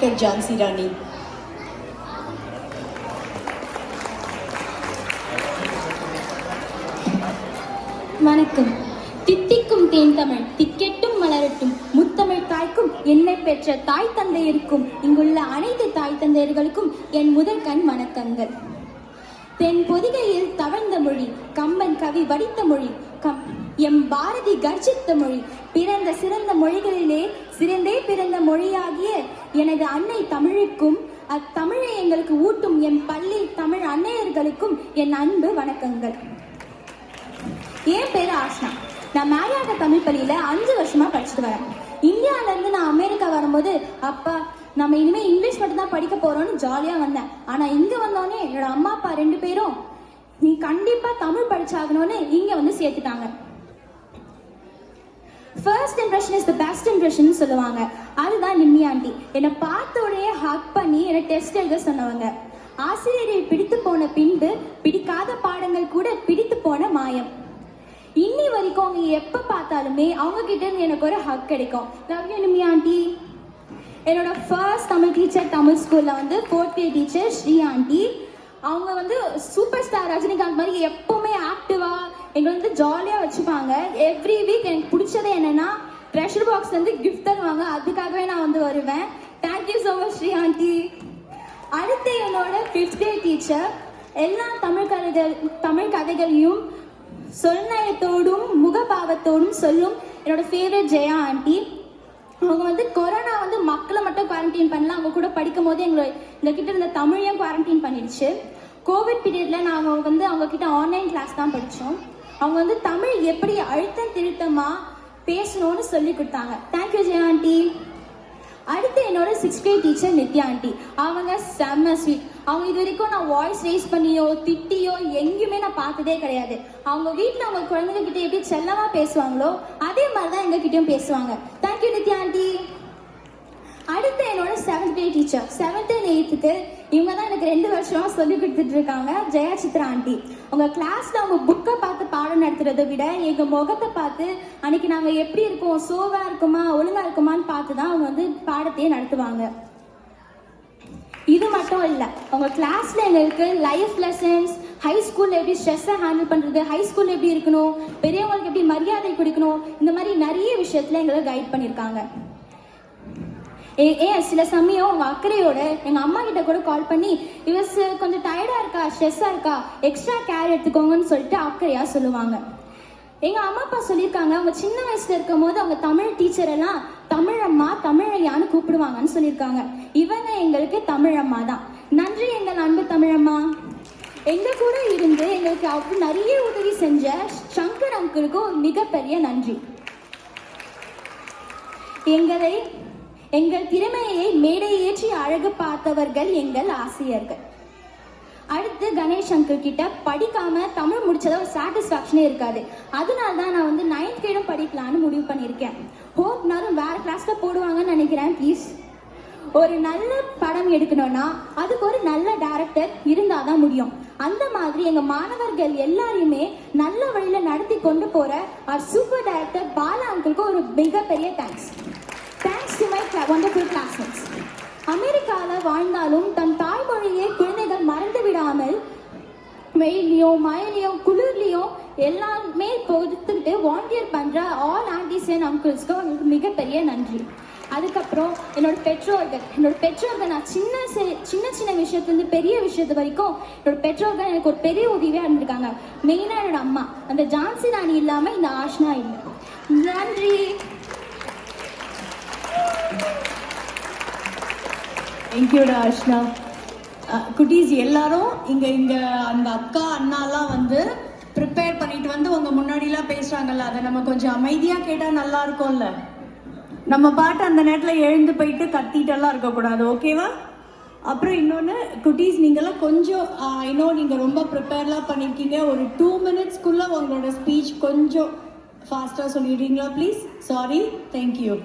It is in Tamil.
ஜான்சி ராணி. வணக்கம். தித்திக்கும் தேன் தமிழ் திக்கெட்டும் மலரட்டும் முத்தமிழ் தாய்க்கும் என்னை பெற்ற தாய் தந்தையருக்கும் இங்குள்ள அனைத்து தாய் தந்தையர்களுக்கும் என் முதல் கண் வணக்கங்கள். தென் பொதிகையில் தவழ்ந்த மொழி, கம்பன் கவி வடித்த மொழி, எம் பாரதி கர்ஜித்த மொழி, பிறந்த சிறந்த மொழிகளிலே சிறந்தே பிறந்த மொழியாகிய எனது அன்னை தமிழுக்கும் அத்தமிழை எங்களுக்கு ஊட்டும் என் பள்ளி தமிழ் அன்னையர்களுக்கும் என் அன்பு வணக்கங்கள். என் பேரு ஆஷ்னா. நான் மேரியாட்ட தமிழ் பள்ளியில 5 வருஷமா படிச்சுட்டு வரேன். இந்தியால இருந்து நான் அமெரிக்கா வரும்போது அப்பா நம்ம இனிமே இங்கிலீஷ் மட்டும் தான் படிக்க போறோம்னு ஜாலியா வந்தேன். ஆனா இங்க வந்தோடனே என்னோட அம்மா அப்பா 2 பேரும் நீ கண்டிப்பா தமிழ் படிச்சாகணும்னு இங்க வந்து சேர்த்துட்டாங்க. First impression is the best impression சொல்லுவாங்க. அதுதான் நிம்மி ஆண்டி. என்னை பார்த்த உடனே ஹக் பண்ணி என்னை டெஸ்ட் எழுத சொன்னவங்க. ஆசிரியரை பிடித்து போன பின்பு பிடிக்காத பாடங்கள் கூட பிடித்து போன மாயம். இன்னி வரைக்கும் அவங்க எப்ப பார்த்தாலுமே அவங்க கிட்ட இருந்து எனக்கு ஒரு ஹக் கிடைக்கும். Love you Nimmi aunty. என்னோட ஃபர்ஸ்ட் தமிழ் டீச்சர் தமிழ் ஸ்கூல்ல வந்து 4th grade teacher Sri aunty. அவங்க வந்து சூப்பர் ஸ்டார் ரஜினிகாந்த் மாதிரி எப்பவுமே ஆக்டிவா எங்களை வந்து ஜாலியா வச்சுப்பாங்க. எவ்ரி வீக் எனக்கு பிடிச்சது என்னன்னா ட்ரெஷர் பாக்ஸ் வந்து கிஃப்ட் தருவாங்க. அதுக்காகவே நான் வந்து வருவேன். Thank you so much Sri aunty. அடுத்து என்னோட 5th grade டீச்சர் எல்லா தமிழ் கதைகளையும் சொல்நயத்தோடும் முகபாவத்தோடும் சொல்லும் என்னோட ஃபேவரட் ஜெயா ஆண்டி. அவங்க வந்து கொரோனா வந்து மக்களை மட்டும் குவாரண்டைன் பண்ணல, அவங்க கூட படிக்கும் போது எங்ககிட்ட இருந்த தமிழையும் குவாரண்டைன் பண்ணிடுச்சு. கோவிட் பீரியட்ல நாங்கள் வந்து அவங்க கிட்ட ஆன்லைன் கிளாஸ் தான் படித்தோம். அவங்க வந்து தமிழ் எப்படி அழுத்தம் திருத்தமா பேசணும்னு சொல்லி கொடுத்தாங்க. Thank you Jaya aunty. அடுத்து என்னோட 6th grade teacher Nithya aunty. அவங்க செம்ம ஸ்வீட். அவங்க இது வரைக்கும் நான் வாய்ஸ் ரேஸ் பண்ணியோ திட்டியோ எங்கேயுமே நான் பார்த்ததே கிடையாது. அவங்க வீட்டில் அவங்க குழந்தைங்க கிட்ட எப்படி செல்லமா பேசுவாங்களோ அதே மாதிரி தான் எங்ககிட்டயும் பேசுவாங்க. Thank you Nithya aunty. அடுத்து என்னோட 7th grade teacher 7th and 8th இவங்க தான் எனக்கு 2 வருஷமா சொல்லி கொடுத்துட்டு இருக்காங்க. ஜெயா சித்ரா ஆண்டி. உங்க கிளாஸ்ல அவங்க புக்கை பார்த்து பாடம் நடத்துறதை விட எங்க முகத்தை பார்த்து அன்னைக்கு நாங்க எப்படி இருக்கோம், சோவா இருக்குமா ஒழுங்கா இருக்குமான்னு பார்த்து தான் அவங்க வந்து பாடத்தையே நடத்துவாங்க. இது மட்டும் இல்ல, அவங்க கிளாஸ்ல எங்களுக்கு லைஃப் லெசன்ஸ், ஹை ஸ்கூல்ல எப்படி ஸ்ட்ரெஸ்ஸை ஹேண்டில் பண்றது, ஹை ஸ்கூல்ல எப்படி இருக்கணும், பெரியவங்களுக்கு எப்படி மரியாதை கொடுக்கணும், இந்த மாதிரி நிறைய விஷயத்துல எங்களை கைட் பண்ணியிருக்காங்க. சில சமயம் அவங்க அக்கறையோட எங்க அம்மா கிட்ட கூட கால் பண்ணி இவஸ் கொஞ்சம் டயர்டா இருக்கா, ஸ்ட்ரெஸ்ஸா இருக்கா, எக்ஸ்ட்ரா கேர் எடுத்துக்கோங்கன்னு சொல்லிட்டு அக்கறையா சொல்லுவாங்க. எங்க அம்மா அப்பா சொல்லியிருக்காங்க அவங்க சின்ன வயசுல இருக்கும் போது அவங்க தமிழ் டீச்சர் எல்லாம் தமிழம்மா தமிழையான்னு கூப்பிடுவாங்கன்னு சொல்லியிருக்காங்க. இவங்க எங்களுக்கு தமிழம்மா தான். நன்றி எங்கள் அன்பு தமிழம்மா. எங்க கூட இருந்து எங்களுக்கு அவ்வளவு நிறைய உதவி செஞ்ச சங்கர் அங்கிளுக்கும் மிகப்பெரிய நன்றி. எங்கள் திறமையை மேடை ஏற்றி அழகு பார்த்தவர்கள் எங்கள் ஆசிரியர்கள். அடுத்து கணேஷ் அங்கிள் கிட்ட படிக்காம தமிழ் முடிச்சத ஒரு சாட்டிஸ்ஃபேக்ஷனே இருக்காது. அதனால தான் நான் வந்து 9th grade படிக்கலான்னு முடிவு பண்ணியிருக்கேன். ஹோப் நானும் வேற கிளாஸ்ல போடுவாங்கன்னு நினைக்கிறேன். ப்ளீஸ். ஒரு நல்ல படம் எடுக்கணும்னா அதுக்கு ஒரு நல்ல டைரக்டர் இருந்தாதான் முடியும். அந்த மாதிரி எங்க மாணவர்கள் எல்லாரையுமே நல்ல வழியில நடத்தி கொண்டு போற சூப்பர் டைரக்டர் பாலா அங்கிளுக்கு ஒரு மிகப்பெரிய thanks. Thanks to my wonderful classmates. அமெரிக்காவில் வாழ்ந்தாலும் தன் தாய்மொழியை குழந்தைகள் மறந்து விடாமல் வெயிலையோ மழையிலையோ குளிர்லையோ எல்லாமே பொறுத்துக்கிட்டு வாலண்டியர் பண்ற ஆல் ஆண்டிஸ் அண்ட் அங்கிள்ஸ்க்கு அவங்களுக்கு மிகப்பெரிய நன்றி. அதுக்கப்புறம் என்னோட பெற்றோர்கள் நான் சின்ன விஷயத்துலேருந்து பெரிய விஷயத்து வரைக்கும் என்னோட பெற்றோர்கள் எனக்கு ஒரு பெரிய உதவியாக இருந்திருக்காங்க. மெயினாக என்னோட அம்மா. அந்த ஜான்சி ராணி இல்லாமல் இந்த ஆஷ்னா இல்லை. நன்றி. தேங்க்யூடா ஆஷ்னா. குட்டீஸ் எல்லாரும் இங்க அந்த அக்கா அண்ணாலாம் வந்து ப்ரிப்பேர் பண்ணிட்டு வந்து உங்க முன்னாடிலாம் பேசுறாங்கல்ல, அதை நம்ம கொஞ்சம் அமைதியா கேட்டா நல்லா இருக்கும்ல. நம்ம பாட்டு அந்த நேரத்தில் எழுந்து போயிட்டு கத்திட்டெல்லாம் இருக்கக்கூடாது. ஓகேவா? அப்புறம் இன்னொன்று குட்டீஸ், நீங்களாம் கொஞ்சம் இன்னும் நீங்கள் ரொம்ப ப்ரிப்பேர்லாம் பண்ணியிருக்கீங்க. ஒரு 2 minutesக்குள்ளே உங்களோட ஸ்பீச் கொஞ்சம் ஃபாஸ்ட்டாக சொல்லிடுறீங்களா ப்ளீஸ்? சாரி. தேங்க்யூ.